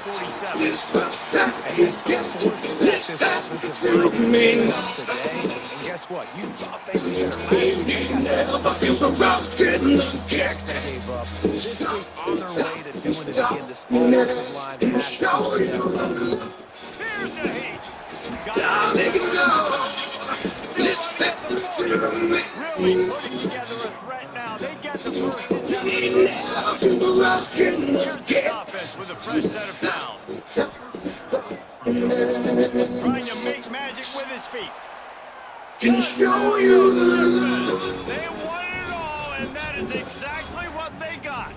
47. And it's the fourth set this offensive line has given up today. And guess what? You thought they'd be better last week. They got their number for 6 sacks they gave up. This week on their way to doing it again. This offensive line has to step up. Here's the heat. Got it. Still running at the 40. Really putting together a threat now. They get the first and 10 Here's this offense with a fresh set of downs. Trying to make magic with his feet. Can show you the They won it all, and that is exactly what they got.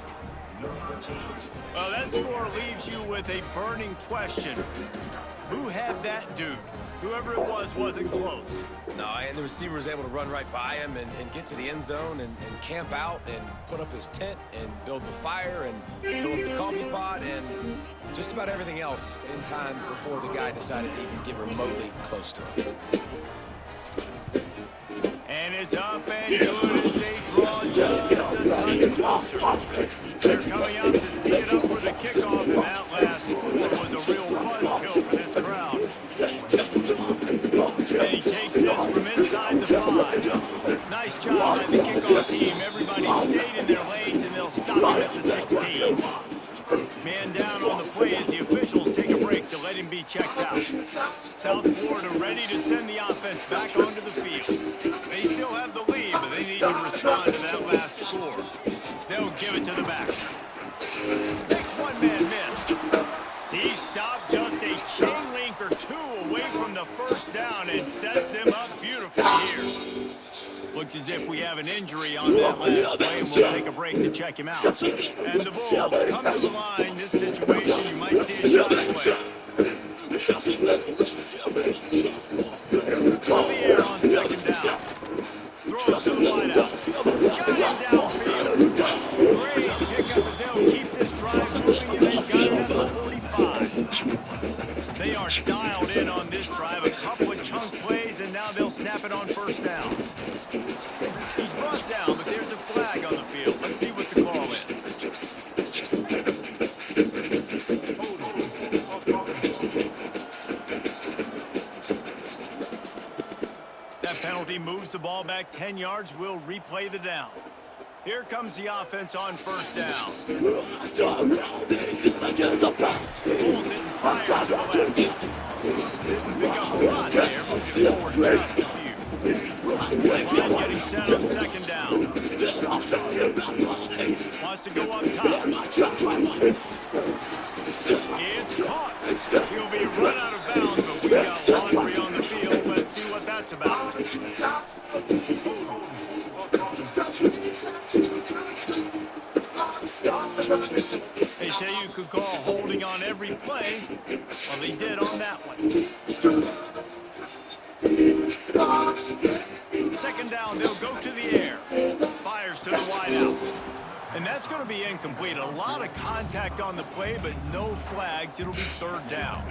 Well, that score leaves you with a burning question. Who had that dude? Whoever it was wasn't close. No, and the receiver was able to run right by him and get to the end zone and camp out and put up his tent and build the fire and fill up the coffee pot and just about everything else in time before the guy decided to even get remotely close to him. And it's up and good as they draw just a touch closer. They're coming out to tee it up for the kickoff, and that last score was a real buzzkill for this crowd. And he takes this from inside the 5. Nice job by the kickoff team. Everybody stayed in their lanes, and they'll stop him at the 16. Man down on the play as the officials take a break to let him be checked out. South Florida ready to send the offense back onto the field. They still have the lead, but they need to respond to that last score. They'll give it to the back. Next one-man miss. He stopped just a chain link or two away from the first down and sets them up beautifully here. Looks as if we have an injury on that last play, and we'll take a break to check him out. And the Bulls come to the line. This situation, you might see a shot play. From the air on second down. Throws to the wideout. Got him downfield. Great pickup as they'll keep this drive moving, and they've got it at the 45. They are dialed in on this drive. A couple of chunk plays, and now they'll snap it on first down. He's brought down, but there's a flag on the field. Let's see what the call is. That penalty moves the ball back 10 yards. We'll replay the down. Here comes the offense on first down. Pulls it and fires to the left. Didn't pick up a lot there, moved it forward just a few. Line getting set on second down. Wants to go up top. It's caught. He'll be run out of bounds, but we got laundry on the field. Let's see what that's about. They say you could call holding on every play. Well, they did on that one. Second down, they'll go to the air. Fires to the wideout. And that's going to be incomplete. A lot of contact on the play, but no flags. It'll be third down.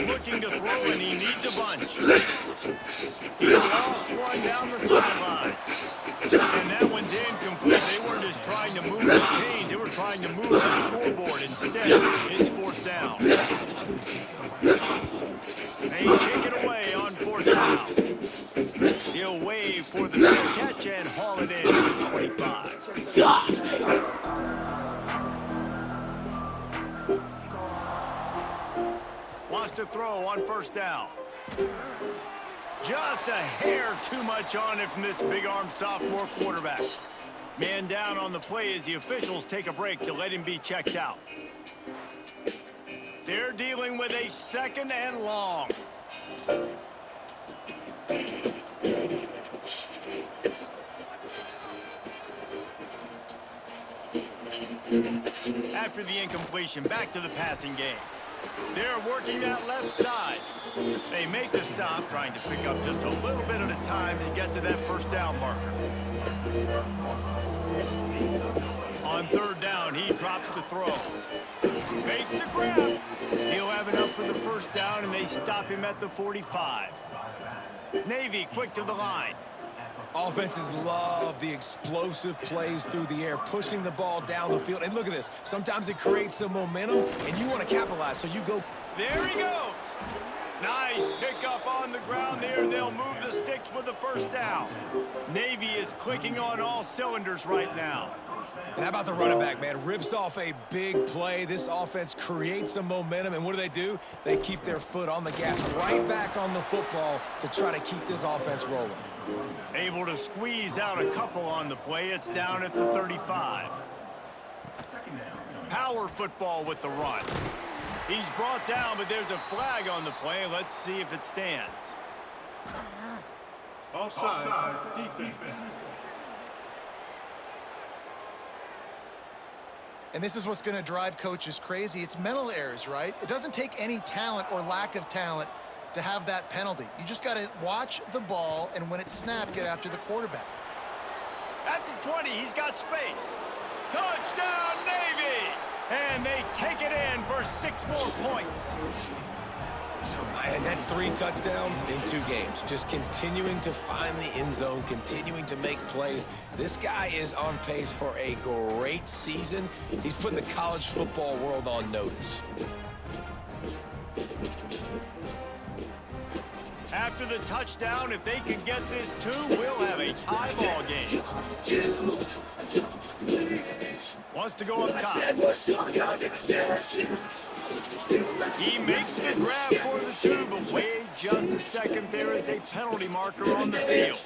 Looking to throw, and he needs a bunch. He lost one down the sideline. And that one's incomplete. They weren't just trying to move the chains. They were trying to move the scoreboard. Instead, it's fourth down. They kick it away on fourth down. He'll wave for the catch and haul it in to the 25. Wants to throw on first down. Just a hair too much on it from this big-armed sophomore quarterback. Man down on the play as the officials take a break to let him be checked out. They're dealing with a second and long. After the incompletion, back to the passing game. They're working that left side. They make the stop, trying to pick up just a little bit at a time to get to that first down marker. On third down, he drops the throw. Makes the grab. He'll have enough for the first down, and they stop him at the 45. Navy quick to the line. Offenses love the explosive plays through the air, pushing the ball down the field. And look at this. Sometimes it creates some momentum, and you want to capitalize, so you go. There he goes. Nice pickup on the ground there, and they'll move the sticks with the first down. Navy is clicking on all cylinders right now. And how about the running back, man? Rips off a big play. This offense creates some momentum, and what do? They keep their foot on the gas, right back on the football to try to keep this offense rolling. Able to squeeze out a couple on the play. It's down at the 35. Power football with the run. He's brought down, but there's a flag on the play. Let's see if it stands. Offside, defense. And this is what's going to drive coaches crazy. It's mental errors, right? It doesn't take any talent or lack of talent to have that penalty. You just got to watch the ball, and when it's snapped, get after the quarterback. At the 20, he's got space. Touchdown, Navy! And they take it in for 6 more points. And that's 3 touchdowns in 2 games. Just continuing to find the end zone, continuing to make plays. This guy is on pace for a great season. He's putting the college football world on notice. After the touchdown, if they can get this 2, we'll have a tie ball game. Wants to go up top. He makes the grab for the 2, but wait just a second. There is a penalty marker on the field.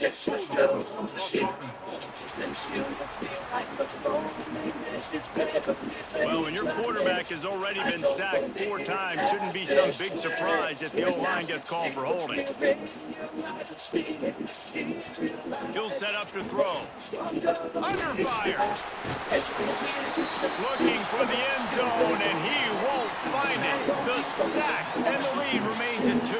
Well, when your quarterback has already been sacked 4 times, shouldn't be some big surprise if the O-line gets called for holding. He'll set up to throw. Under fire. Looking for the end zone, and he won't find it. The sack, and the lead remains at 2.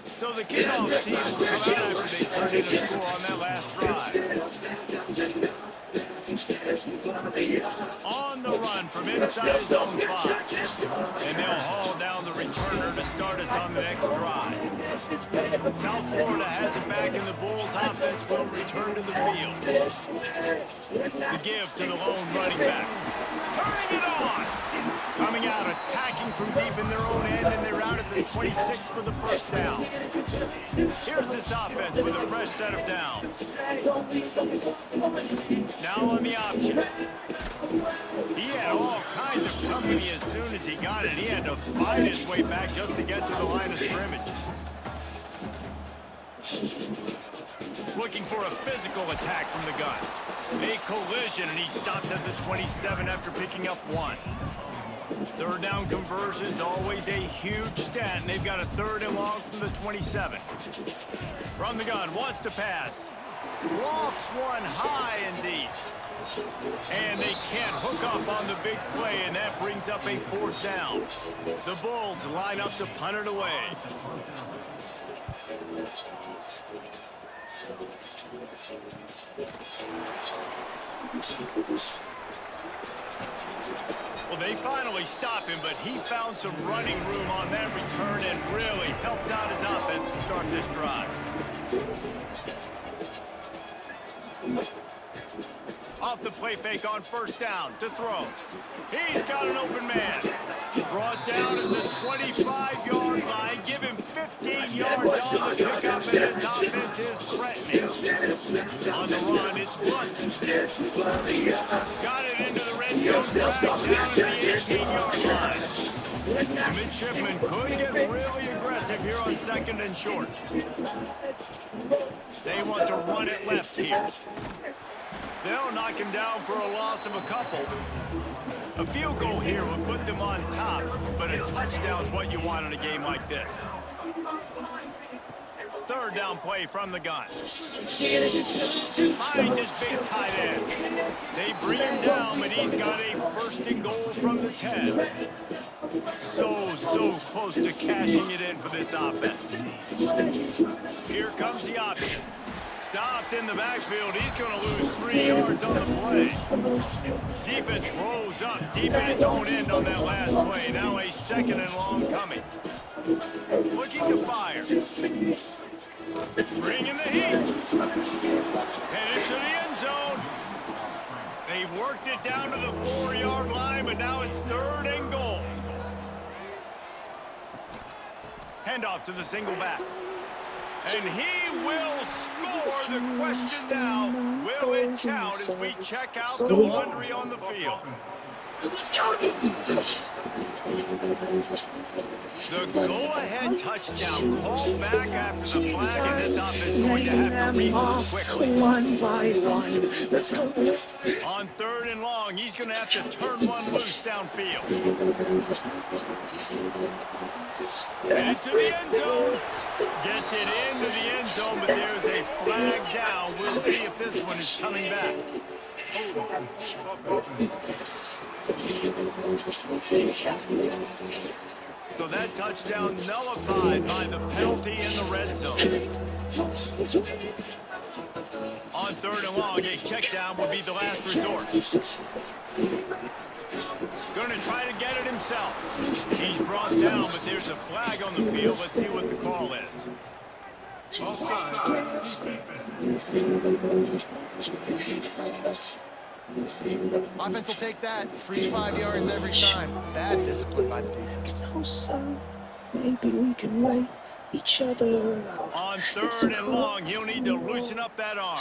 So the kickoff team will come out after they turned in a score on that last drive. On the run from inside zone 5. And they'll haul down the returner to start us on the next drive. South Florida has it back, and the Bulls offense will return to the field. The give to the lone running back. Turning it on! Coming out, attacking from deep in their own end, and they're out at the 26 for the first down. Here's this offense with a fresh set of downs. Now on the option. He had all kinds of company as soon as he got it. He had to fight his way back just to get to the line of scrimmage. Looking for a physical attack from the gun. A collision, and he stopped at the 27 after picking up 1. Third down conversion's always a huge stat, and they've got a 3rd and long from the 27. From the gun, wants to pass. Lofts one high and deep. And they can't hook up on the big play, and that brings up a 4th down. The Bulls line up to punt it away. Well, they finally stop him, but he found some running room on that return and really helps out his offense to start this drive. Off the play fake on 1st down to throw. He's got an open man. Brought down at the 25-yard line. Give him 15 yards on the pickup, and his offense is threatening. On the run, it's Blunt. Got it into the red zone, dragged down at the 18-yard line. The midshipman could get really aggressive here on 2nd and short. They want to run it left here. They'll knock him down for a loss of a couple. A field goal here would put them on top, but a touchdown's what you want in a game like this. 3rd down play from the gun. Finds his big tight end. They bring him down, but he's got a 1st and goal from the 10. So close to cashing it in for this offense. Here comes the option. stopped in the backfield. He's going to lose 3 yards on the play. Defense rolls up deep in its own end on that last play. Now a 2nd and long coming. Looking to fire. Bringing the heat. Headed to the end zone. They've worked it down to the 4-yard line, but now it's 3rd and goal. Handoff to the single back. And he will score. The question now, will it count as we check out the laundry on the field? The go-ahead touchdown called back after the flag, and this offense going to have to reboot quickly. One by one. Let's go. On 3rd and long, he's going to have to turn one loose downfield. Headed to the end zone. Gets it into the end zone, but there's a flag down. We'll see if this one is coming back. So that touchdown nullified by the penalty in the red zone. On 3rd and long, a check down would be the last resort. Going to try to get it himself. He's brought down, but there's a flag on the field. Let's see what the call is. Offense will take that. Free 5 yards every time. Bad discipline by the defense. Maybe we can wait each other out. On 3rd and long, he'll need to loosen up that arm.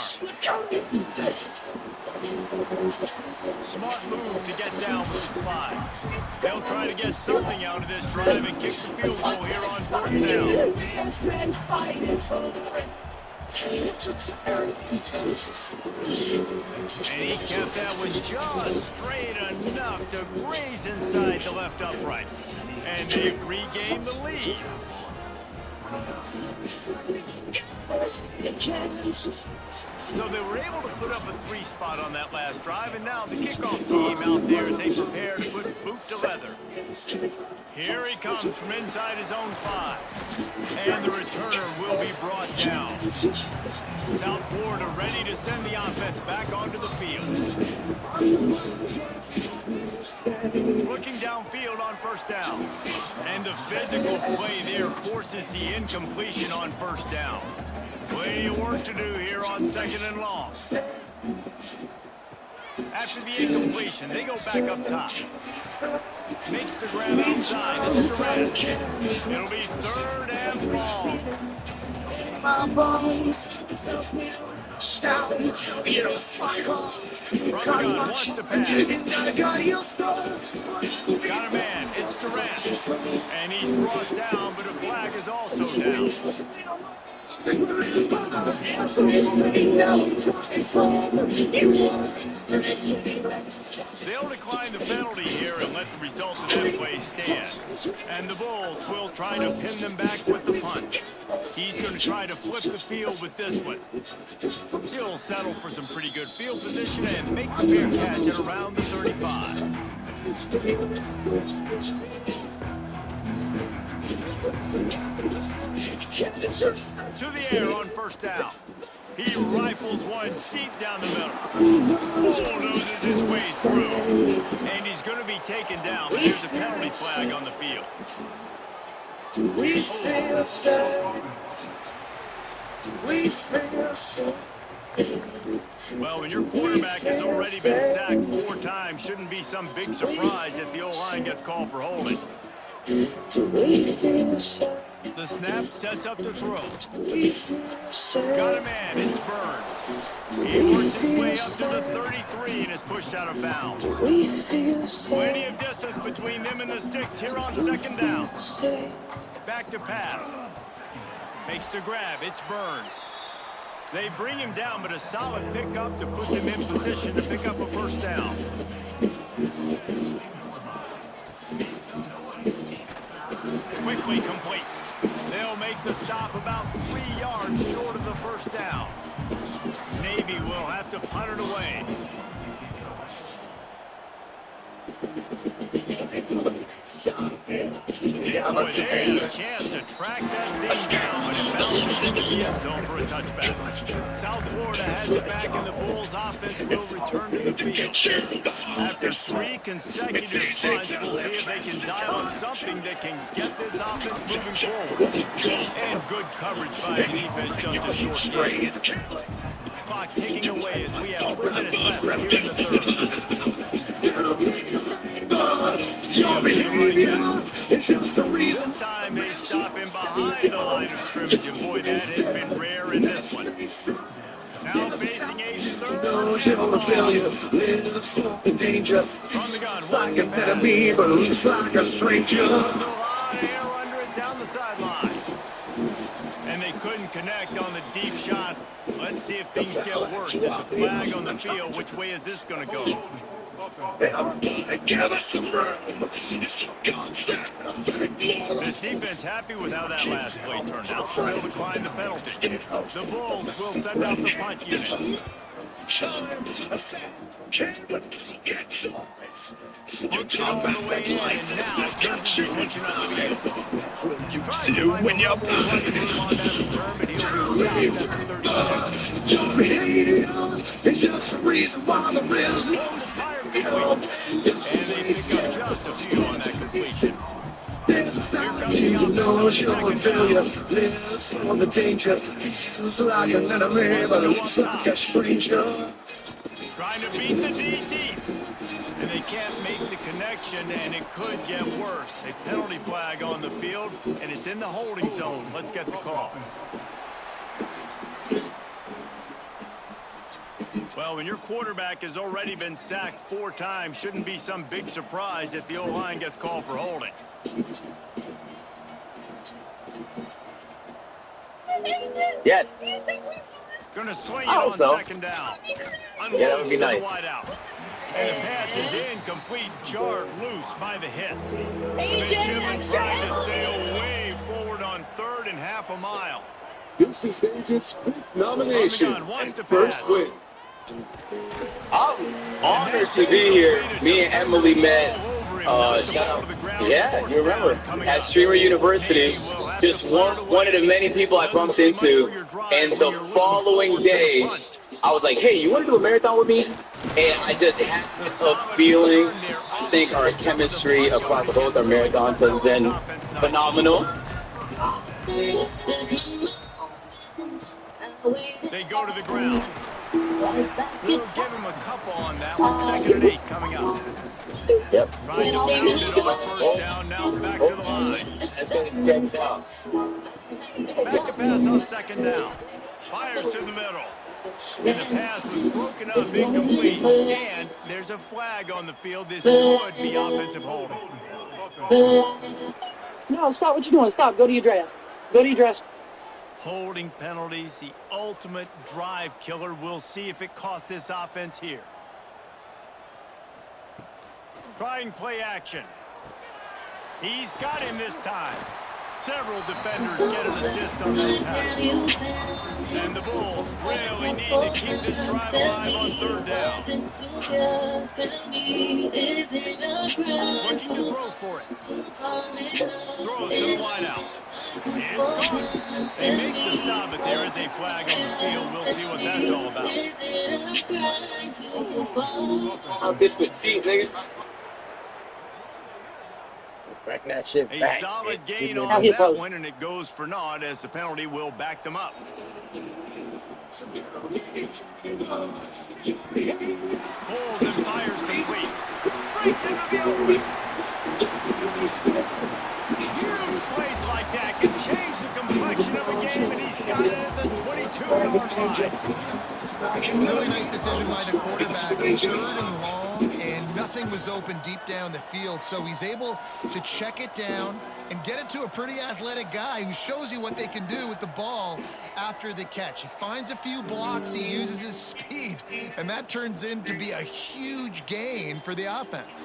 Smart move to get down with the slide. They'll try to get something out of this drive and kick the field goal here on 4th down. And he kept that one just straight enough to graze inside the left upright. And they've regained the lead. So they were able to put up a 3 spot on that last drive, and now the kickoff team out there as they prepare to put boot to leather. Here he comes from inside his own 5. And the returner will be brought down. South Florida ready to send the offense back onto the field. Looking downfield on 1st down. And the physical play there forces the incompletion on 1st down. Plenty of work to do here on 2nd and long. After the incompletion, they go back up top. Makes the grab outside. It's Durant. It'll be 3rd and long. My bones tells me shout. From the gun, wants to pass. Got a man. It's Durant. And he's brought down, but a flag is also down. They'll decline the penalty here and let the result of that play stand. And the Bulls will try to pin them back with the punt. He's going to try to flip the field with this one. He'll settle for some pretty good field position and make the fair catch at around the 35. To the air on 1st down. He rifles one deep down the middle. Bulldozes his way through. And he's going to be taken down, but there's a penalty flag on the field. We feel sad. We feel sad. Well, when your quarterback has already been sacked 4 times, shouldn't be some big surprise if the O-line gets called for holding. The snap sets up the throw. Got a man, it's Burns. He works his way up to the 33 and is pushed out of bounds. Plenty of distance between them and the sticks here on 2nd down. Back to pass. Makes the grab, it's Burns. They bring him down, but a solid pickup to put them in position to pick up a 1st down. Quickly complete. They'll make the stop about 3 yards short of the 1st down. Navy will have to punt it away. Boy, they had a chance to track that thing down, but it bounces into the end zone for a touchback. South Florida has it back, and the Bulls offense will return to the field. After 3 consecutive punts, we'll see if they can dial up something that can get this offense moving forward. And good coverage by the defense, just a short game. Clock ticking away as we have 3 minutes left here in the third. This time they stop him behind the line of scrimmage, and boy, that has been rare in this one. Now facing a third. From the gun, Like an enemy, but looks like a stranger. a lot of air under it down the sideline. And they couldn't connect on the deep shot. Let's see if things get worse. There's a flag on the field. Which way is this going to go? This defense happy with how that last play turned out. They'll decline the penalty. The Bulls will send out the punt unit. Looks it all the way in, and now turns his attention up the field. Tries to find a little more running room on that return, but he'll be stopped after 30 seconds. It's just the reason why the Bills And they pick up just a few on that completion. Here comes the offense on second down. lives on the danger. Feels like an enemy, but looks like a stranger. Trying to beat the DT. And they can't make the connection, and it could get worse. A penalty flag on the field, and it's in the holding zone. Let's get the call. Well, when your quarterback has already been sacked 4 times, shouldn't be some big surprise if the O-line gets called for holding. Yes. Gonna swing it on second down. Unloads that would be to the nice. wideout. And the pass is incomplete, jarred loose by the hit. The midshipman trying to sail way forward on 3rd and half a mile. UC Stage's 5th nomination Gun wants to and first pass. win. I'm honored to be here. Me and Emily met, shout out, yeah, you remember, at Streamer University. Just one of the many people I bumped into. And the following day, I was like, hey, you want to do a marathon with me? And I just had a feeling. I think our chemistry across both our marathons has been phenomenal. They go to the ground. We'll give him a couple on that one. 2nd and 8 coming up. Yep. Trying to pound it on 1st down, now back to the line. Back to pass on 2nd down. Fires to the middle. And the pass was broken up, incomplete. And there's a flag on the field. This would be offensive holding. No, stop what you're doing. Stop. Go to your dress. Go to your dress. Holding penalties, the ultimate drive killer. We'll see if it costs this offense here. Trying play action. He's got him this time. Several defenders get an assist on that pass. And the Bulls really need to keep this drive alive on 3rd down. Looking to throw for it. Throws to the wideout. It's gone. They make the stop, but there is a flag on the field. We'll see what that's all about. This would see, nigga. Back that shit A back. solid gain Now on he that goes. one, and it goes for naught as the penalty will back them up. Pulls and fires complete. Breaks into the open. Huge plays like that can change the complexion of a game, and he's got it at the 22-yard line. Really nice decision by the quarterback. 3rd and long, and nothing was open deep down the field, so he's able to check it down and get it to a pretty athletic guy who shows you what they can do with the ball after the catch. He finds a few blocks, he uses his speed, and that turns into be a huge gain for the offense.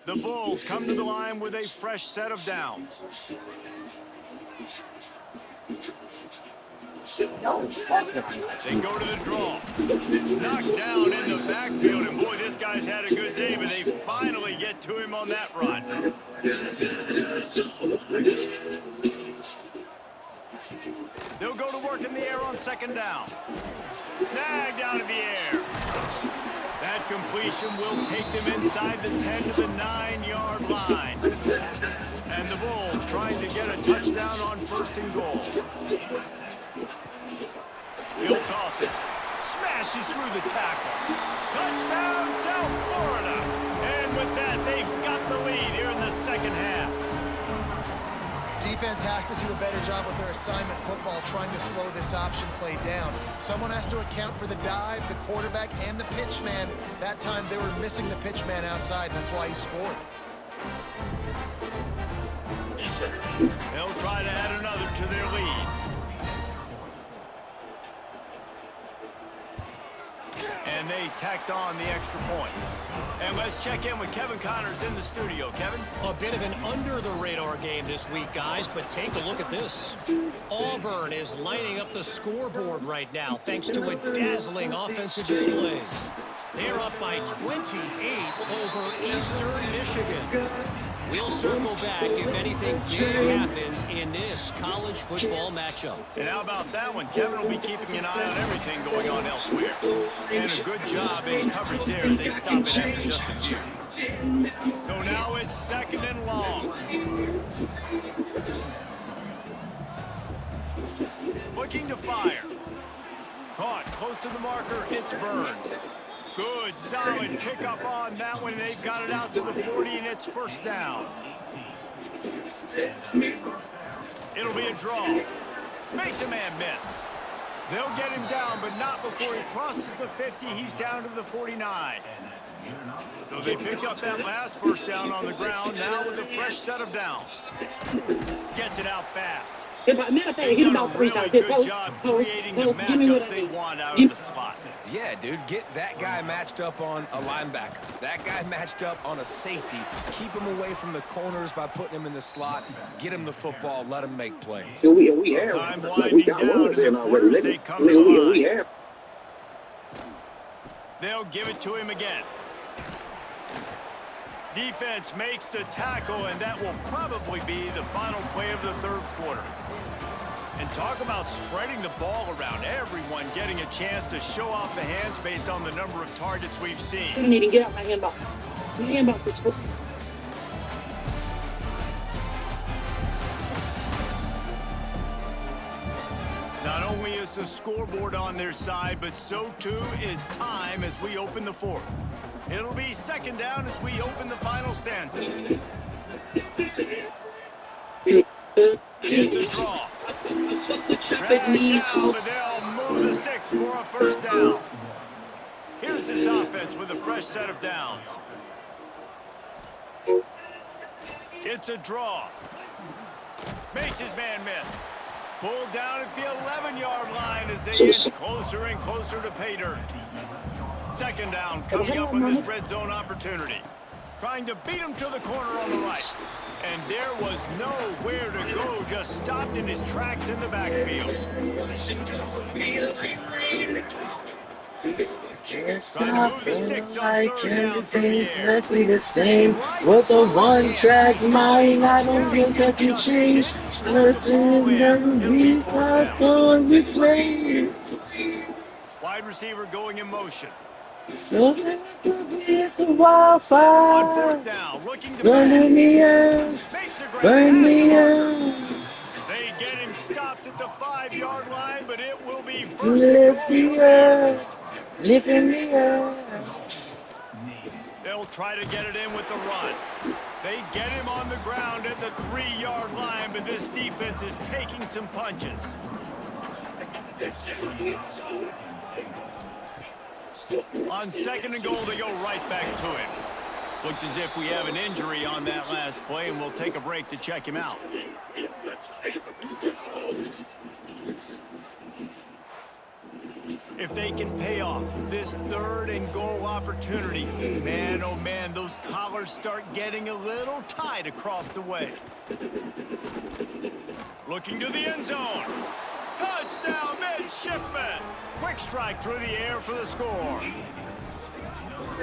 The Bulls come to the line with a fresh set of downs. They go to the draw. Knocked down in the backfield, and boy, this guy's had a good day, but they finally get to him on that run. They'll go to work in the air on second down. Snagged out of the air. That completion will take them inside the 10 to the 9-yard line. And the Bulls trying to get a touchdown on first and goal. He'll toss it. Smashes through the tackle. Touchdown, South Florida. And with that, they've got the lead here in the second half. Defense has to do a better job with their assignment football, trying to slow this option play down. Someone has to account for the dive, the quarterback, and the pitch man. That time they were missing the pitch man outside, and that's why he scored. They'll try to add another to their lead. And they tacked on the extra point. And let's check in with Kevin Connors in the studio. Kevin? A bit of an under-the-radar game this week, guys, but take a look at this. Auburn is lighting up the scoreboard right now thanks to a dazzling offensive display. They're up by 28 over Eastern Michigan. We'll circle back if anything big happens in this college football matchup. And how about that one? Kevin will be keeping an eye on everything going on elsewhere. And a good job in coverage there as they stop it after just a few. So now it's second and long. Looking to fire. Caught close to the marker, it's Burns. Good, solid pickup on that one. They've got it out to the 40, and it's first down. It'll be a draw. Makes a man miss. They'll get him down, but not before he crosses the 50. He's down to the 49. So they picked up that last first down on the ground, now with a fresh set of downs. Gets it out fast. Matter of fact, hit him about 3 times. Good job creating the matchups they want out of the spot. Yeah, dude, get that guy matched up on a linebacker. That guy matched up on a safety. Keep him away from the corners by putting him in the slot. Get him the football. Let him make plays. We have. It's like we got runs in already. We have. they'll give it to him again. Defense makes the tackle, and that will probably be the final play of the third quarter. And talk about spreading the ball around. Everyone getting a chance to show off the hands based on the number of targets we've seen. I don't even get out my handbox. My handbox is full. Not only is the scoreboard on their side, but so too is time as we open the fourth. It'll be second down as we open the final stanza. It's a draw. Drag down, but they'll move the sticks for a first down. Here's this offense with a fresh set of downs. It's a draw. Makes his man miss. Pulled down at the 11-yard line as they inch closer and closer to pay dirt. Second down coming up on this red zone opportunity. Trying to beat him to the corner on the right. And there was nowhere to go, just stopped in his tracks in the backfield. Can't stop and I can't be exactly the same. With a one-track mind, I don't think I can change. Nothing that we start on the play. Wide receiver going in motion. So it's a On wildfire. fourth down, looking to Burning me pass. up, Makes a great burn me pass. up. They get him stopped at the 5-yard line, but it will be first Lift and me goal. up, lifting me up. They'll try to get it in with the run. They get him on the ground at the 3-yard line, but this defense is taking some punches. On second and goal, they go right back to him. Looks as if we have an injury on that last play, and we'll take a break to check him out. If they can pay off this third and goal opportunity, man, oh man, those collars start getting a little tight across the way. Looking to the end zone. Touchdown, midshipman. Quick strike through the air for the score.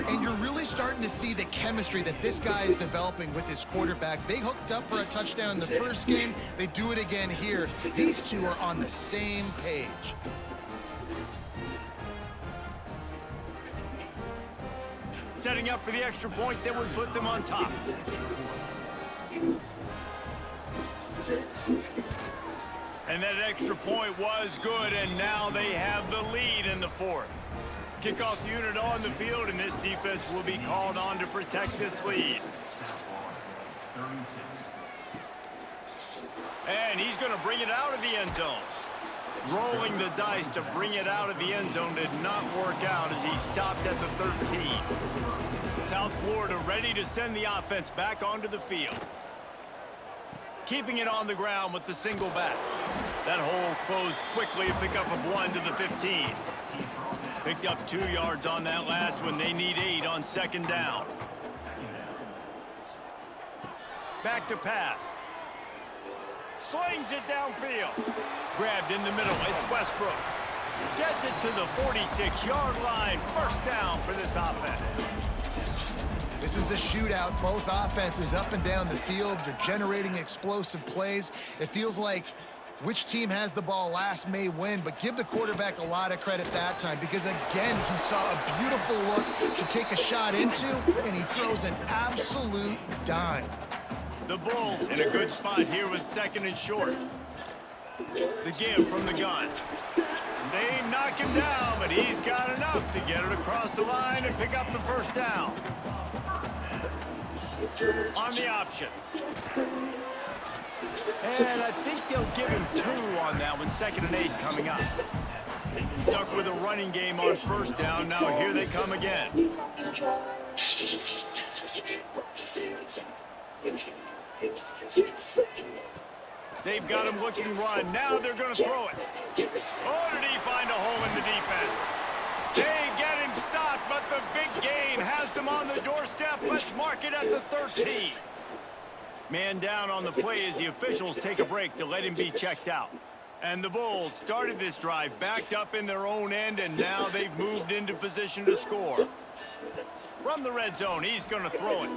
And you're really starting to see the chemistry that this guy is developing with his quarterback. They hooked up for a touchdown in the first game. They do it again here. These two are on the same page. Setting up for the extra point that would put them on top. And that extra point was good, and now they have the lead in the fourth. Kickoff unit on the field, and this defense will be called on to protect this lead. And he's going to bring it out of the end zone. Rolling the dice to bring it out of the end zone did not work out as he stopped at the 13. South Florida ready to send the offense back onto the field. Keeping it on the ground with the single back. That hole closed quickly, a pickup of 1 to the 15. Picked up 2 yards on that last one. They need 8 on second down. Back to pass. Slings it downfield. Grabbed in the middle. It's Westbrook. Gets it to the 46-yard line. First down for this offense. This is a shootout. Both offenses up and down the field. They're generating explosive plays. It feels like which team has the ball last may win, but give the quarterback a lot of credit that time because, again, he saw a beautiful look to take a shot into, and he throws an absolute dime. The Bulls in a good spot here with second and short. The give from the gun. They knock him down, but he's got enough to get it across the line and pick up the first down. On the option. And I think they'll give him 2 on that one. Second and 8 coming up. Stuck with a running game on first down. Now here they come again. They've got him looking run. Now they're going to throw it. Oh, did he find a hole in the defense? They get him stopped, but the big gain has them on the doorstep. Let's mark it at the 13. Man down on the play as the officials take a break to let him be checked out. And the Bulls started this drive backed up in their own end, and now they've moved into position to score. From the red zone, he's going to throw it.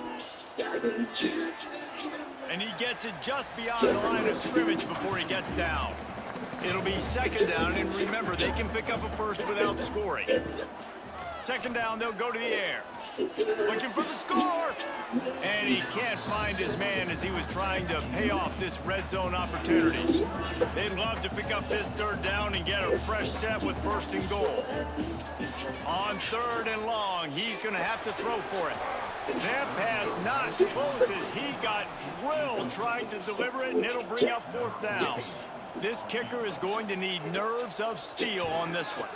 And he gets it just beyond the line of scrimmage before he gets down. It'll be second down, and remember, they can pick up a first without scoring. Second down, they'll go to the air. Looking for the score! And he can't find his man as he was trying to pay off this red zone opportunity. They'd love to pick up this third down and get a fresh set with first and goal. On third and long, he's going to have to throw for it. That pass not close as he got drilled trying to deliver it, and it'll bring up fourth down. This kicker is going to need nerves of steel on this one.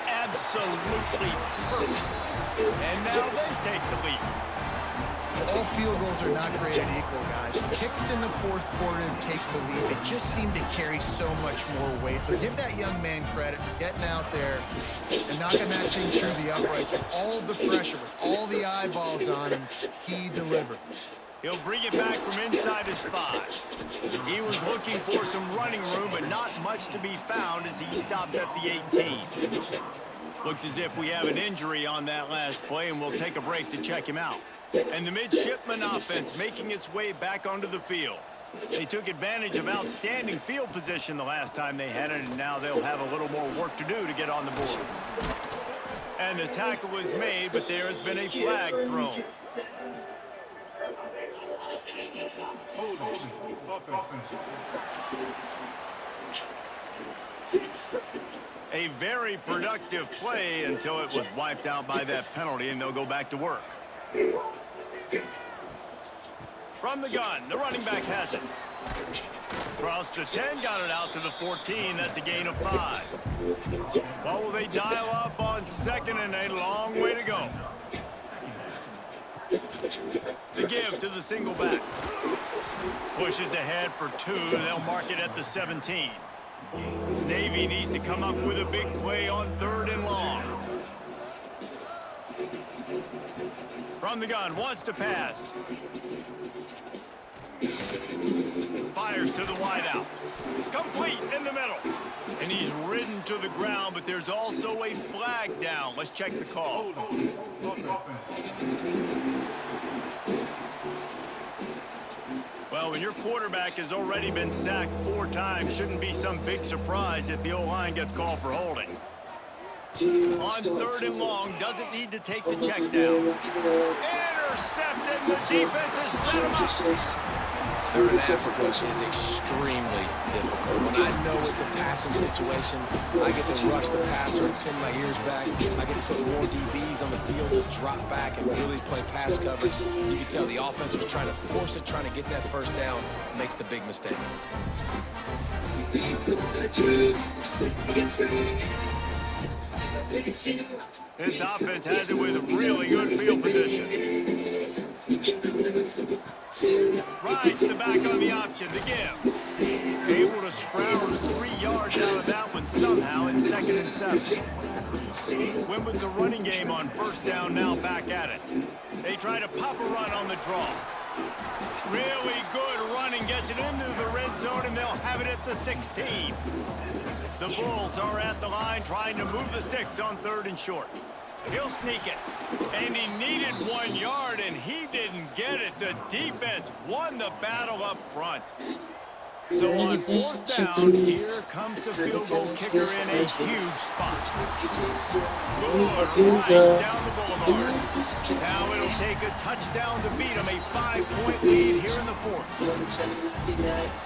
Absolutely perfect. And now they take the lead. All field goals are not created equal, guys. Kicks in the fourth quarter to take the lead, they just seem to carry so much more weight. So give that young man credit for getting out there and knocking that thing through the uprights with all of the pressure, with all the eyeballs on him. He delivered. He'll bring it back from inside his 5. He was looking for some running room, but not much to be found as he stopped at the 18. Looks as if we have an injury on that last play, and we'll take a break to check him out. And the midshipman offense making its way back onto the field. They took advantage of outstanding field position the last time they had it, and now they'll have a little more work to do to get on the board. And the tackle was made, but there has been a flag thrown. A very productive play until it was wiped out by that penalty, and they'll go back to work. From the gun, the running back has it. Across the 10, got it out to the 14. That's a gain of 5. Well, will they dial up on second, and a long way to go. The give to the single back. Pushes ahead for 2. They'll mark it at the 17. Navy needs to come up with a big play on third and long. From the gun, wants to pass. Fires to the wideout. Complete in the middle. And he's ridden to the ground, but there's also a flag down. Let's check the call. Well, when your quarterback has already been sacked 4 times, shouldn't be some big surprise if the O-line gets called for holding. On third and long, doesn't need to take the check down. Intercepted, the defense is set him up. Third and effort is extremely difficult. When I know it's a passing situation, I get to rush the passer and pin my ears back. I get to put more DBs on the field to drop back and really play pass coverage. You can tell the offense was trying to force it, trying to get that first down, makes the big mistake. This offense has it with really good field position. Rides the back on the option, the give. Able to scrounge 3 yards out of that one somehow in 2nd and 7. Went with the running game on first down, now back at it. They try to pop a run on the draw. Really good running, gets it into the red zone, and they'll have it at the 16. The Bulls are at the line trying to move the sticks on third and short. He'll sneak it. And he needed 1 yard, and he didn't get it. The defense won the battle up front. So on fourth down, here comes the field goal kicker in a huge spot. Good, right down the boulevard. Now it'll take a touchdown to beat him, a 5-point lead here in the 4th.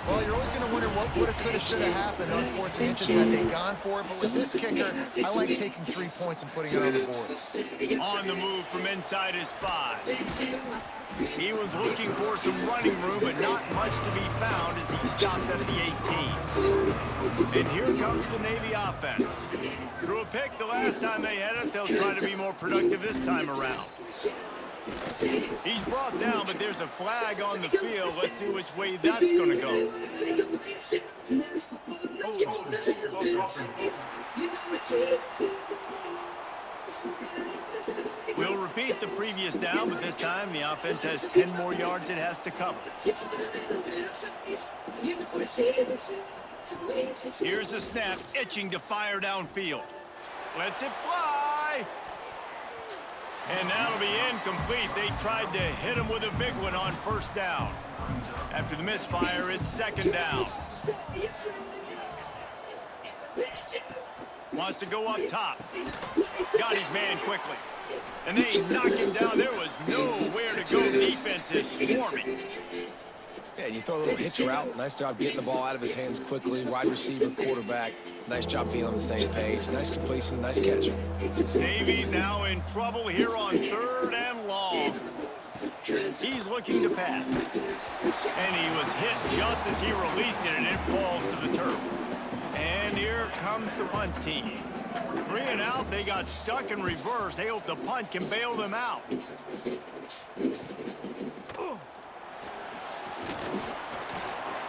Well, you're always going to wonder what would have, could have, should have happened on 4th and inches had they gone for it. But with this kicker, I like taking 3 points and putting it on the board. On the move from inside his 5. He was looking for some running room, but not much to be found as he stopped at the 18. And here comes the Navy offense. Threw a pick the last time they had it. They'll try to be more productive this time around. He's brought down, but there's a flag on the field. Let's see which way that's going to go. We'll repeat the previous down, but this time the offense has 10 more yards it has to cover. Here's the snap, itching to fire downfield. Lets it fly. And that'll be incomplete. They tried to hit him with a big one on first down. After the misfire, it's second down. Wants to go up top. Got his man quickly. And they knocked him down. There was nowhere to go. Defense is swarming. Yeah, you throw a little hitch route. Nice job getting the ball out of his hands quickly. Wide receiver, quarterback. Nice job being on the same page. Nice completion, nice catch. Navy now in trouble here on 3rd and long. He's looking to pass. And he was hit just as he released it, and it falls to the turf. And here comes the punt team. 3 and out, they got stuck in reverse. They hope the punt can bail them out.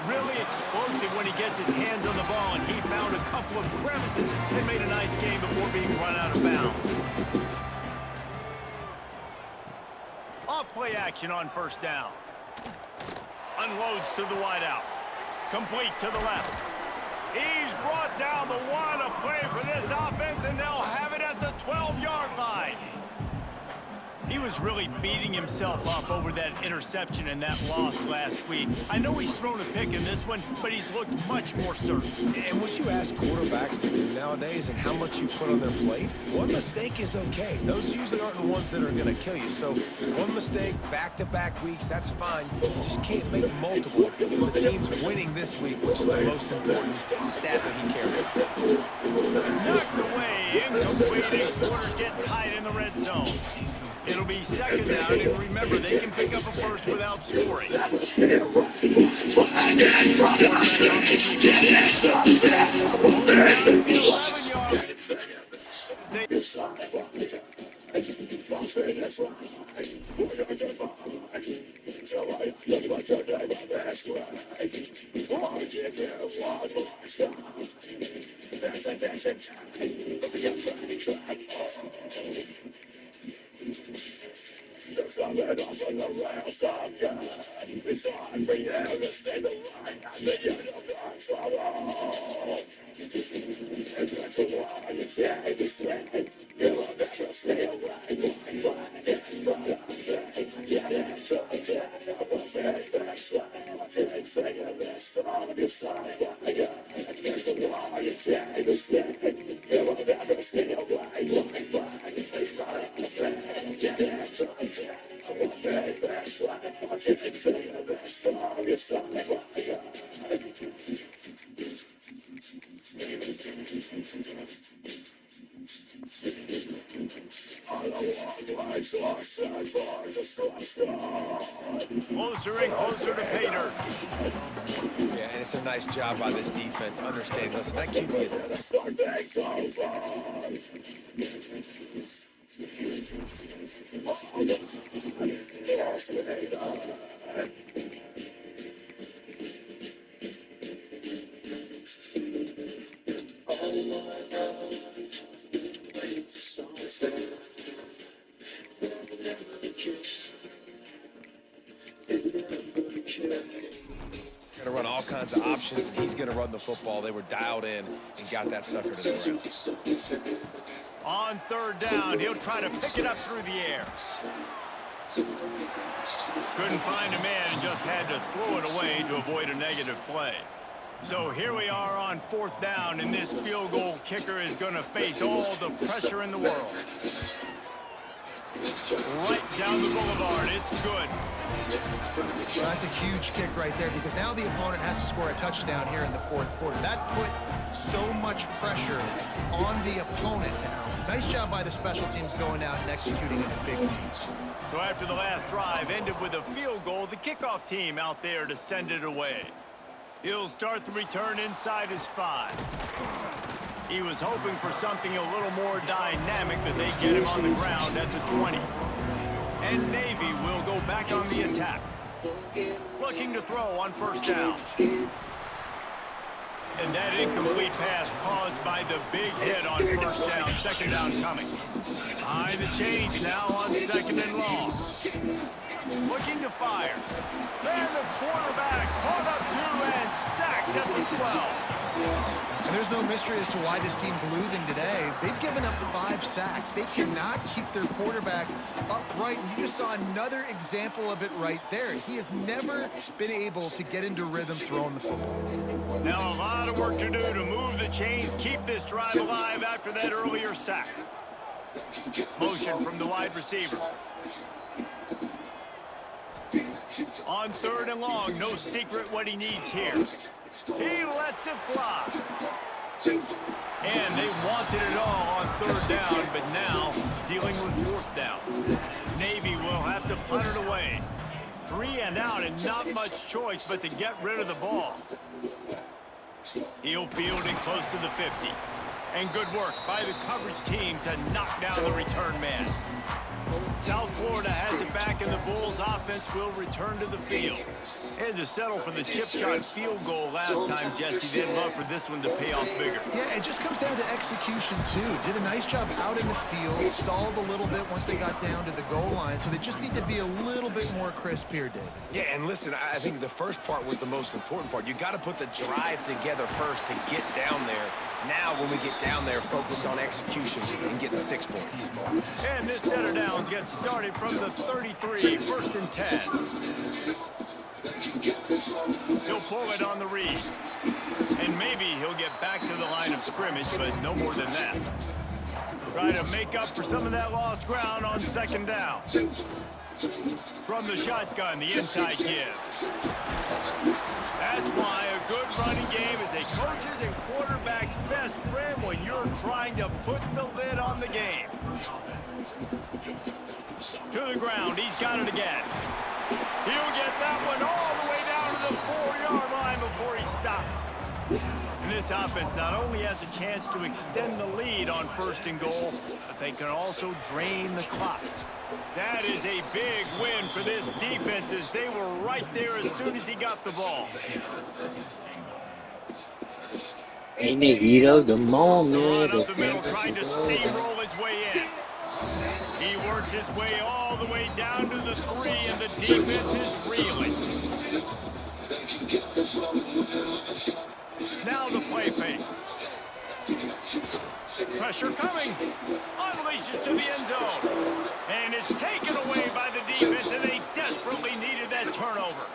Really explosive when he gets his hands on the ball, and he found a couple of crevices and made a nice game before being run out of bounds. Off play action on first down. Unloads to the wideout. Complete to the left. He's brought down the one. A play for this offense, and they'll have it at the 12-yard line. He was really beating himself up over that interception and that loss last week. I know he's thrown a pick in this one, but he's looked much more certain. And what you ask quarterbacks to do nowadays and how much you put on their plate, one mistake is okay. Those usually aren't the ones that are going to kill you. So one mistake, back-to-back weeks, that's fine. You just can't make multiple. The team's winning this week, which is the most important stat that he carries. Knocked away, incomplete, and quarters get tied in the red zone. It'll be second down, and remember, they can pick up a first without scoring. Closer and closer to pay dirt. Yeah, and it's a nice job by this defense. Understand, listen, that QB is going to run all kinds of options, and he's going to run the football. They were dialed in and got that sucker to the ground. On third down, he'll try to pick it up through the air. Couldn't find a man and just had to throw it away to avoid a negative play. So here we are on fourth down, and this field goal kicker is going to face all the pressure in the world. Right down the boulevard. It's good. Well, that's a huge kick right there, because now the opponent has to score a touchdown here in the fourth quarter. That put so much pressure on the opponent now. Nice job by the special teams going out and executing in a big way. So after the last drive ended with a field goal, the kickoff team out there to send it away. He'll start the return inside his 5. He was hoping for something a little more dynamic, but they get him on the ground at the 20. And Navy will go back on the attack. Looking to throw on first down. And that incomplete pass caused by the big hit on first down. Second down coming. Behind the chains now on second and long. Looking to fire. And the quarterback caught up to and sacked at the 12. And there's no mystery as to why this team's losing today. They've given up 5 sacks. They cannot keep their quarterback upright. And you just saw another example of it right there. He has never been able to get into rhythm throwing the football. Now a lot of work to do to move the chains, keep this drive alive after that earlier sack. Motion from the wide receiver. On 3rd and long, no secret what he needs here. He lets it fly. And they wanted it all on 3rd down, but now dealing with 4th down. Navy will have to punt it away. 3 and out and not much choice but to get rid of the ball. He'll field it close to the 50. And good work by the coverage team to knock down the return man. South Florida has it back, and the Bulls offense will return to the field. Had to settle for the chip shot field goal last time, Jesse. They'd love for this one to pay off bigger. Yeah, it just comes down to execution, too. Did a nice job out in the field, stalled a little bit once they got down to the goal line, so they just need to be a little bit more crisp here, David. Yeah, and listen, I think the first part was the most important part. You got to put the drive together first to get down there. Now, when we get down there, focus on execution and getting 6 points. And this set of downs gets started from the 33, 1st and 10. He'll pull it on the read. And maybe he'll get back to the line of scrimmage, but no more than that. Try to make up for some of that lost ground on 2nd down. From the shotgun, the inside give. That's why a good running game is a coach's and quarterback's best friend when you're trying to put the lid on the game. To the ground, he's got it again. He'll get that one all the way down to the 4-yard line before he stopped. And this offense not only has a chance to extend the lead on 1st and goal, but they can also drain the clock. That is a big win for this defense as they were right there as soon as he got the ball. In the heat of the The moment. run up the middle trying to steamroll his way in. He works his way all the way down to the 3, and the defense is reeling. Now the play fake. Pressure coming. Unleashes to the end zone. And it's taken away by the defense, and they desperately needed that turnover.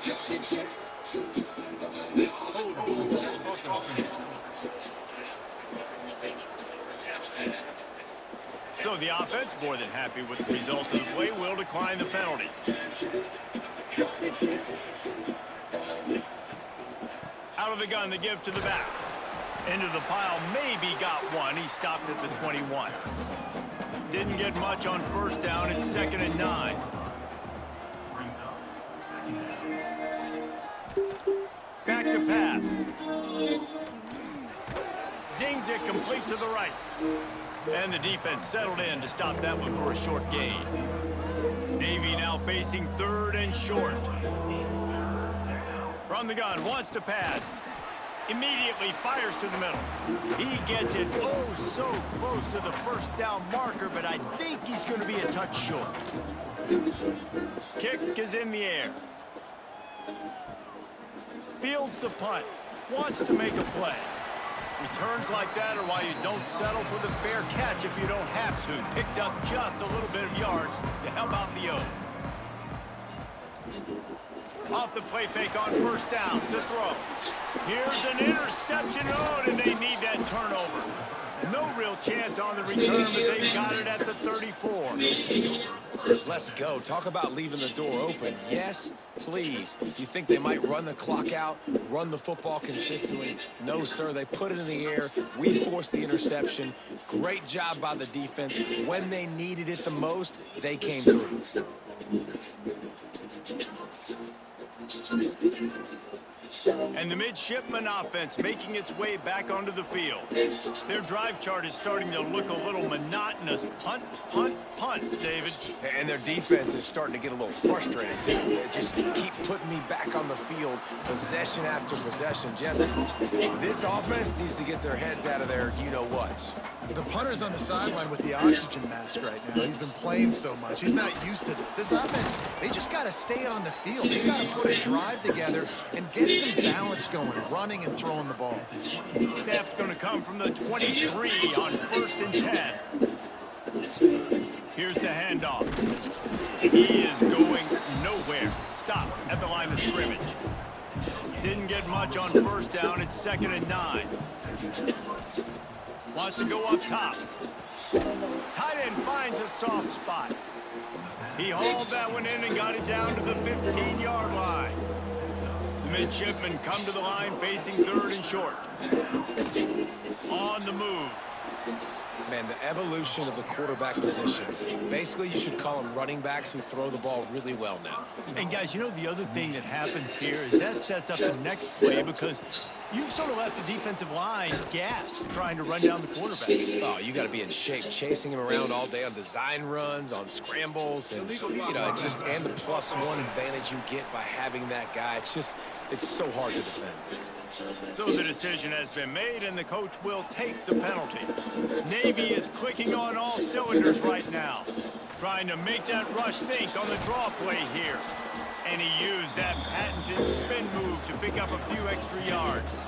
So the offense, more than happy with the result of the play, will decline the penalty. Out of the gun to give to the back. Into the pile, maybe got one. He stopped at the 21. Didn't get much on 1st down. It's 2nd and 9. Back to pass. Zings it complete to the right. And the defense settled in to stop that one for a short gain. Navy now facing 3rd and short. From the gun, wants to pass. Immediately fires to the middle. He gets it oh so close to the 1st down marker, but I think he's going to be a touch short. Kick is in the air. Fields the punt. Wants to make a play. Returns like that are why you don't settle for the fair catch if you don't have to. Picks up just a little bit of yards to help out the O. Off the play fake on 1st down to throw. Here's an interception. Oh, and they need that turnover. No real chance on the return, but they've got it at the 34. Let's go. Talk about leaving the door open. Yes, please. You think they might run the clock out, run the football consistently? No, sir. They put it in the air. We forced the interception. Great job by the defense. When they needed it the most, they came through. And the midshipman offense making its way back onto the field. Their drive chart is starting to look a little monotonous. Punt, punt, punt, David. And their defense is starting to get a little frustrated, too. They just keep putting me back on the field, possession after possession. Jesse, this offense needs to get their heads out of their you-know-whats. The punter's on the sideline with the oxygen mask right now. He's been playing so much. He's not used to this. This this offense, they just got to stay on the field. They got to put a drive together and get some balance going, running and throwing the ball. Snap's going to come from the 23 on 1st and 10. Here's the handoff. He is going nowhere. Stop at the line of scrimmage. Didn't get much on 1st down. It's 2nd and 9. Wants to go up top. Tight end finds a soft spot. He hauled that one in and got it down to the 15-yard line. The midshipmen come to the line facing 3rd and short. On the move. Man, the evolution of the quarterback position. Basically, you should call them running backs who throw the ball really well now. And guys, you know the other thing that happens here is that sets up the next play because you've sort of left the defensive line gassed trying to run down the quarterback. Oh, you got to be in shape, chasing him around all day on design runs, on scrambles, and you know, it's just and the +1 advantage you get by having that guy. It's so hard to defend. So the decision has been made, and the coach will take the penalty. Navy is clicking on all cylinders right now, trying to make that rush think on the draw play here. And he used that patented spin move to pick up a few extra yards.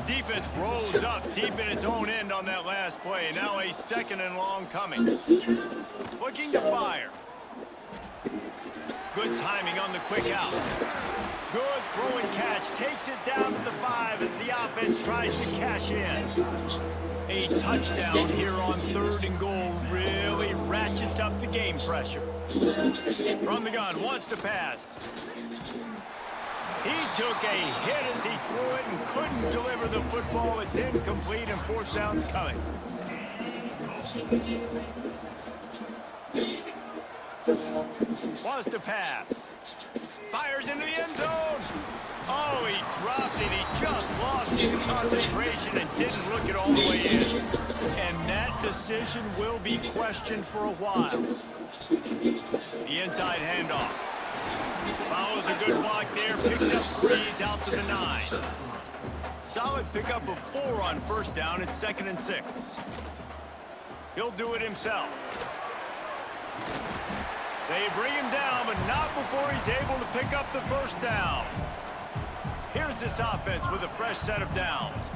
Defense rolls up deep in its own end on that last play. Now a 2nd and long coming. Looking to fire. Good timing on the quick out. Good throw and catch. Takes it down to the 5 as the offense tries to cash in. A touchdown here on 3rd and goal really ratchets up the game pressure. From the gun, wants to pass. He took a hit as he threw it and couldn't deliver the football. It's incomplete and 4th down's coming. Wants to pass. Fires into the end zone. Oh, he dropped it. He just lost his concentration and didn't look it all the way in. And that decision will be questioned for a while. The inside handoff. Follows a good block there. Picks up 3s out to the 9. Solid pickup of 4 on 1st down. It's 2nd and 6. He'll do it himself. They bring him down, but not before he's able to pick up the 1st down. Here's this offense with a fresh set of downs.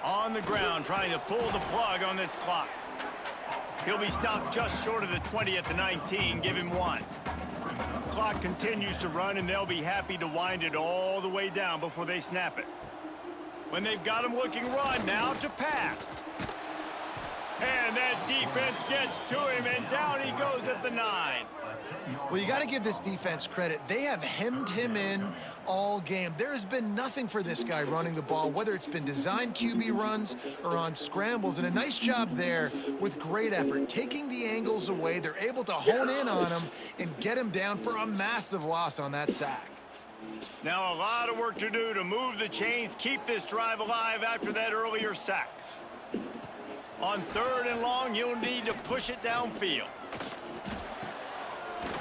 On the ground, trying to pull the plug on this clock. He'll be stopped just short of the 20 at the 19. Give him 1. Clock continues to run, and they'll be happy to wind it all the way down before they snap it. When they've got him looking run, now to pass. And that defense gets to him, and down he goes at the 9. Well, you got to give this defense credit. They have hemmed him in all game. There has been nothing for this guy running the ball, whether it's been design QB runs or on scrambles, and a nice job there with great effort. Taking the angles away, they're able to hone in on him and get him down for a massive loss on that sack. Now a lot of work to do to move the chains, keep this drive alive after that earlier sack. On 3rd and long, you'll need to push it downfield.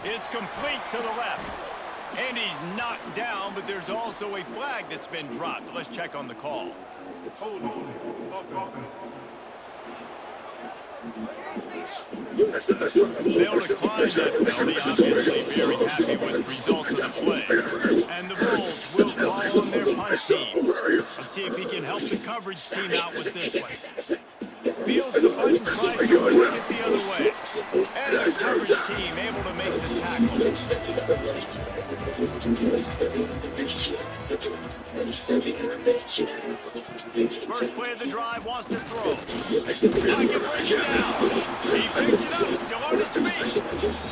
It's complete to the left. And he's knocked down, but there's also a flag that's been dropped. Let's check on the call. They'll decline that penalty, obviously very happy with the results of the play. And the Bulls will call on their punt team. Let's see if he can help the coverage team out with this one. Fields the button, tries to work it the other way. And the coverage team able to make the tackle. First play of the drive, wants to throw. I can break it down. He picks it up, still on his feet.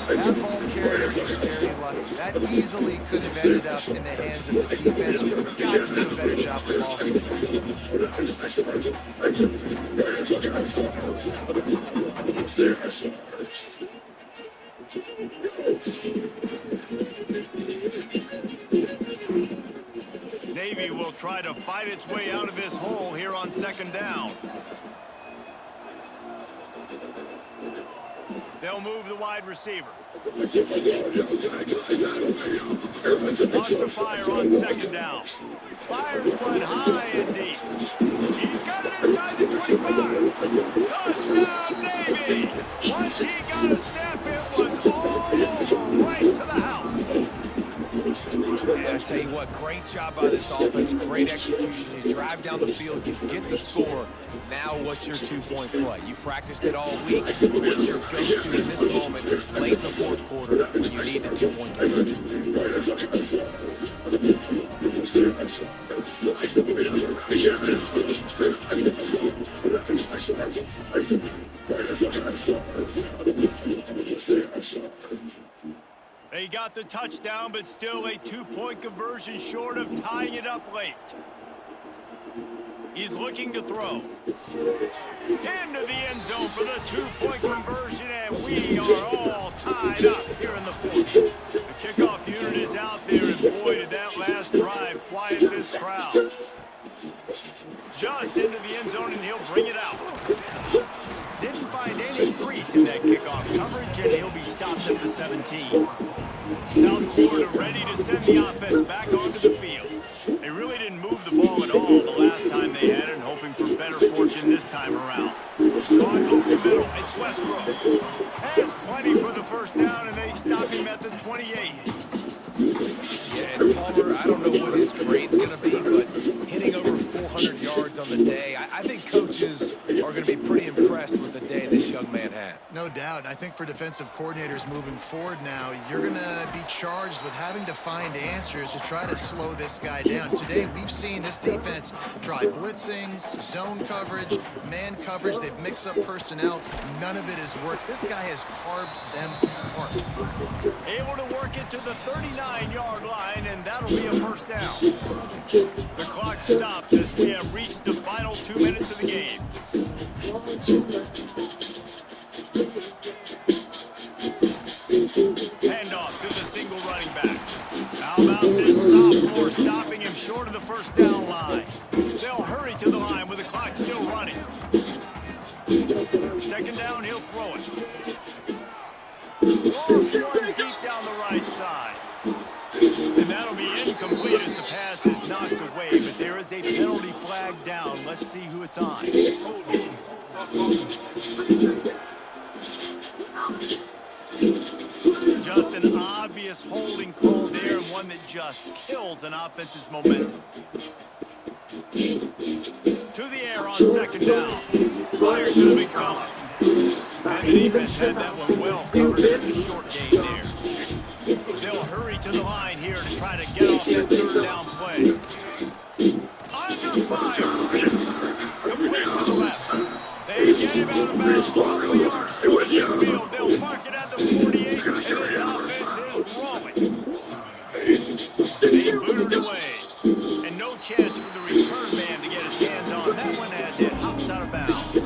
That ball carrier is very lucky. That easily could have ended up in the hands of the defense. We've got to do a better job with ball Navy will try to fight its way out of this hole here on 2nd down. They'll move the wide receiver. Wants to fire on 2nd down. Fires one high and deep. He's got it inside the 25. Touchdown, Navy! Once he got a step tell you what, great job by this offense, great execution. You drive down the field, you get the score. Now what's your two-point play? You practiced it all week. What's your go-to in this moment late in the fourth quarter when you need the two-point conversion? They got the touchdown, but still a two-point conversion short of tying it up late. He's looking to throw. Into the end zone for the two-point conversion, and we are all tied up here in the fourth. The kickoff unit is out there, and boy, did that last drive quiet this crowd. Just into the end zone, and he'll bring it out. Didn't find any crease in that kickoff coverage, and he'll be stopped at the 17. South Florida ready to send the offense back onto the field. They really didn't move the ball at all the last time they had it, and hoping for better fortune this time around. Caught over the middle, it's Westbrook. Has plenty for the first down, and they stop him at the 28. Yeah, and Palmer, I don't know what his grade's going to be, but hitting over 400 yards on the day, I think coaches are going to be pretty impressed with the day this young man had. No doubt. I think for defensive coordinators moving forward now, you're going to be charged with having to find answers to try to slow this guy down. Today, we've seen this defense try blitzing, zone coverage, man coverage. They've mixed up personnel. None of it has worked. This guy has carved them apart. Able to work it to the 39-yard line, and that'll be a first down. The clock stops as we have reached the final 2 minutes of the game. Handoff to the single running back. How about this sophomore stopping him short of the first down line? They'll hurry to the line with the clock still running. Second down, he'll throw it. Throws one deep down the right side. And that'll be incomplete as the pass is knocked away, but there is a penalty flag down. Let's see who it's on. Just an obvious holding call there, and one that just kills an offense's momentum. To the air on second down. Fire to the big fella. And the defense had that one well covered, just a short gain there. They'll hurry to the line here to try to get off that third down play. Under fire. Complete to the left. They get him out of bounds. Couple yards short of the field. They'll mark it at the 48, and this offense is rolling. They booted away. And no chance for the return man to get his hands on that one as it hops out of bounds.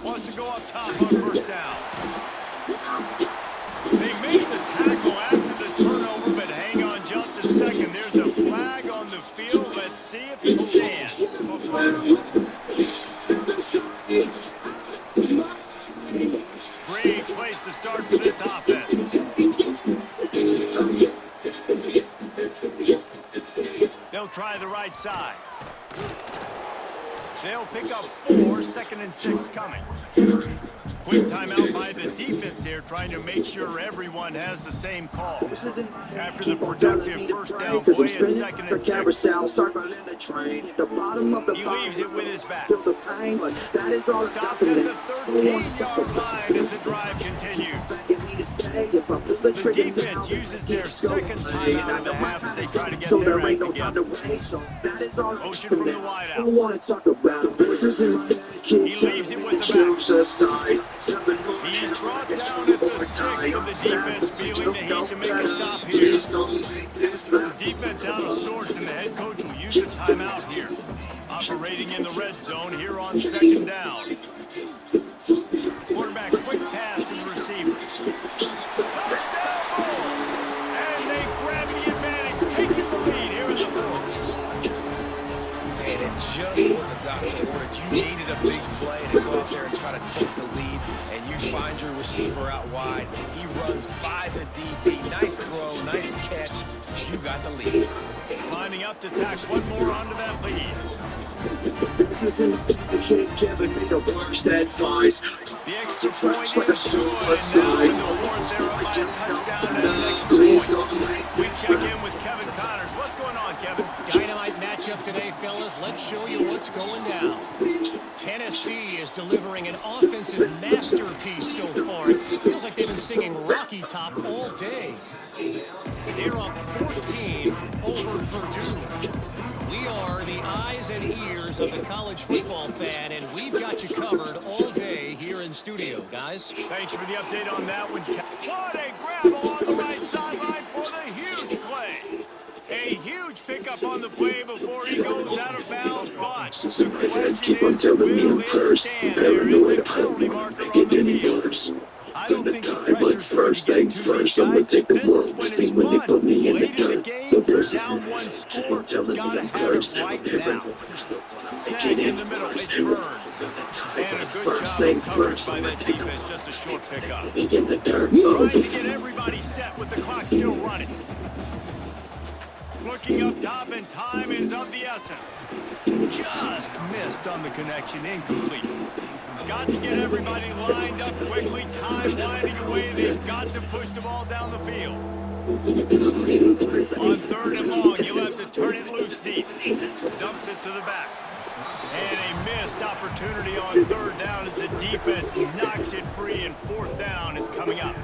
Wants to go up top on first down. They made the tackle after the turnover, but hang on just a second. There's a flag on the field. Let's see if it stands. Great place to start for this offense. They'll try the right side. They'll pick up 4, 2nd and 6 coming. Quick timeout by the defense here, trying to make sure everyone has the same call. After the productive first down play at 2nd and 6. He leaves it with his back. Stopped at the 13-yard line as the drive continues. The defense uses their second timeout of the half as they try to get their act together. Motion from the wideout. He leaves it with the back. He's brought down at the 6 of the defense, feeling the heat to make a stop here. The defense out of sorts, and the head coach will use a timeout here. Operating in the red zone here on second down. Quarterback, quick pass to the receiver. Touchdown Bulls! And they grab the advantage, taking the lead here in the fourth. And just what the doctor ordered. You needed a big play to go out there and try to take the lead, and you find your receiver out wide. He runs by the DB. Nice throw, nice catch. You got the lead. Lining up to tack one more onto that lead. The extra point is good, and now in the fourth, they're up by a touchdown and an extra point. We check in with Kevin Connors. What's going on, Kevin? Dynamite matchup today, fellas. Let's show you what's going down. Tennessee is delivering an offensive masterpiece so far. It feels like they've been singing Rocky Top all day. They're up 14 over Purdue. We are the eyes and ears of the college football fan, and we've got you covered all day here in studio, guys. Thanks for the update on that one. What a grab along the right sideline for the huge play. A huge pickup on the play before he goes out of bounds, but the question keep on is, telling me will I'm it cursed. stand? There is a penalty marker on the field. I don't think the But first things first, I'm gonna take the world with me when they put me in the dirt. The verses down in one score, I'm telling you gotta I'm have cursed. it right now. Snag in the middle, it's Burns. And a good First job things of coverage first, by I'm that gonna take defense, just a short pickup. me in the dirt. Trying to get everybody set with the clock still running. Looking up top, and time is of the essence. Just missed on the connection, incomplete. Got to get everybody lined up quickly, time winding away. They've got to push the ball down the field. On third and long, you'll have to turn it loose deep. Dumps it to the back. And a missed opportunity on third down as the defense knocks it free, and fourth down is coming up.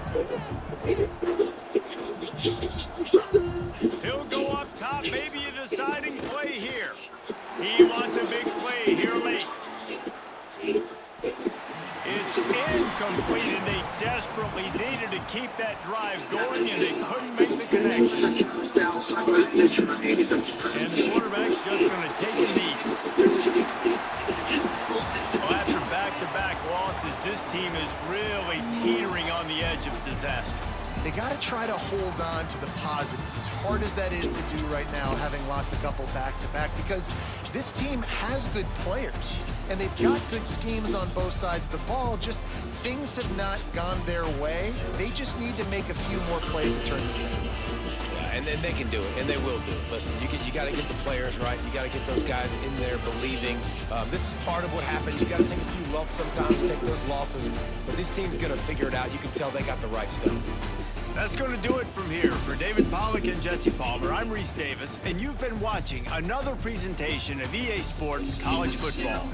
He'll go up top, maybe a deciding play here. He wants a big play here late. It's incomplete, and they desperately needed to keep that drive going, and they couldn't make the connection. And the quarterback's just going to take a knee. Well, after back-to-back losses, this team is really teetering on the edge of disaster. They got to try to hold on to the positives, as hard as that is to do right now, having lost a couple back-to-back, because this team has good players, and they've got good schemes on both sides of the ball. Just things have not gone their way. They just need to make a few more plays to turn this thing. Yeah, and then they can do it, and they will do it. Listen, you got to get the players right. You got to get those guys in there believing. This is part of what happens. You got to take a few lumps sometimes, take those losses, but this team's going to figure it out. You can tell they got the right stuff. That's going to do it from here. For David Pollack and Jesse Palmer, I'm Reese Davis, and you've been watching another presentation of EA Sports College Football.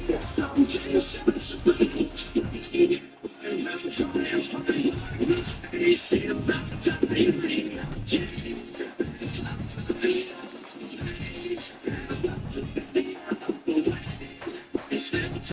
Yes,